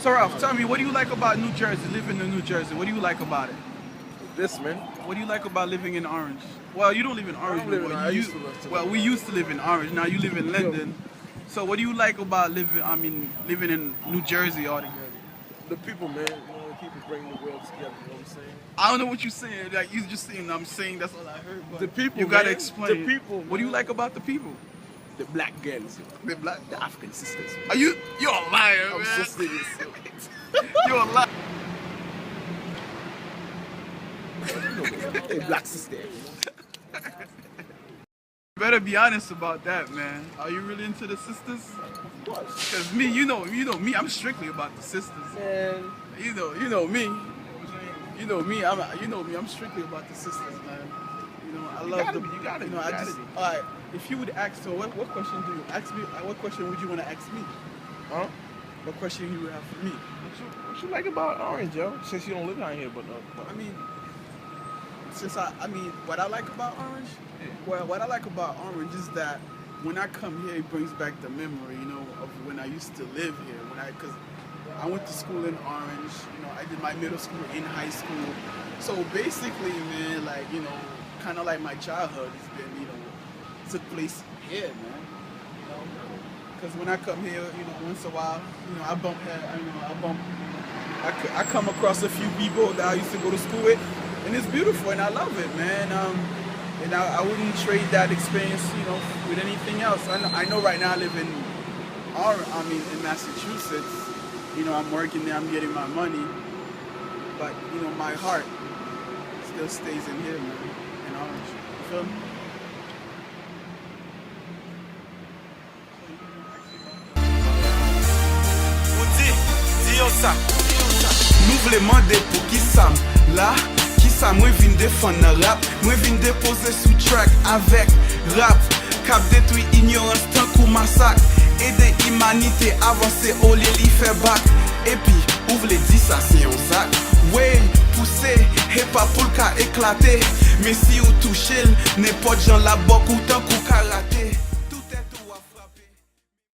So Ralph, tell me, what do you like about New Jersey, living in New Jersey? What do you like about it? This, man. What do you like about living in Orange? Well, you don't live in Orange. I used to live well, we used to live in Orange. Now you live in Linden. So what do you like about living in New Jersey altogether? The people, man. You know, the people bring the world together. You know what I'm saying? I don't know what you're saying. Like you just saying, I'm saying that's all I heard. But the people, you gotta man. explain. The people. What do you like about the people? The black girls. The black, The African sisters. Are you? You're a liar, I'm man. just serious. You're a liar. The black sister. You better be honest about that, man. Are you really into the sisters? Of course. Cause me, you know me. I'm strictly about the sisters. Man. You know me. You know me. I'm strictly about the sisters, man. You know, I love them. You gotta be. I just. All right. If you would ask, so what question do you ask me? What question would you want to ask me? Huh? What question you would have for me? What you like about Orange, yo? Since you don't live down here, but I mean, what I like about Orange, well, what I like about Orange is that when I come here, it brings back the memory, you know, of when I used to live here. Because I went to school in Orange, you know, I did my middle school in high school. So basically, man, like, you know, kind of like my childhood has been, you know, took place here, man. You know, because when I come here, you know, once a while, you know, I come across a few people that I used to go to school with, and it's beautiful, and I love it, man. And I wouldn't trade that experience, you know, with anything else. I know right now I live in Massachusetts. You know, I'm working there, I'm getting my money, but you know, my heart still stays in here, man, in Orange. You feel me? Nou vle mande pou ki sam la, ki sa mwen vin defan nan rap, mwen vin depose sou track avek rap, kap detwi ignorance tan kou masak, ede imanite avanse ou li fe bak, epi ou vle di sa si yon sak, wey pousse, he pa pou l ka eklate, me si ou touche l, nepot jan la bok ou tan kou karate.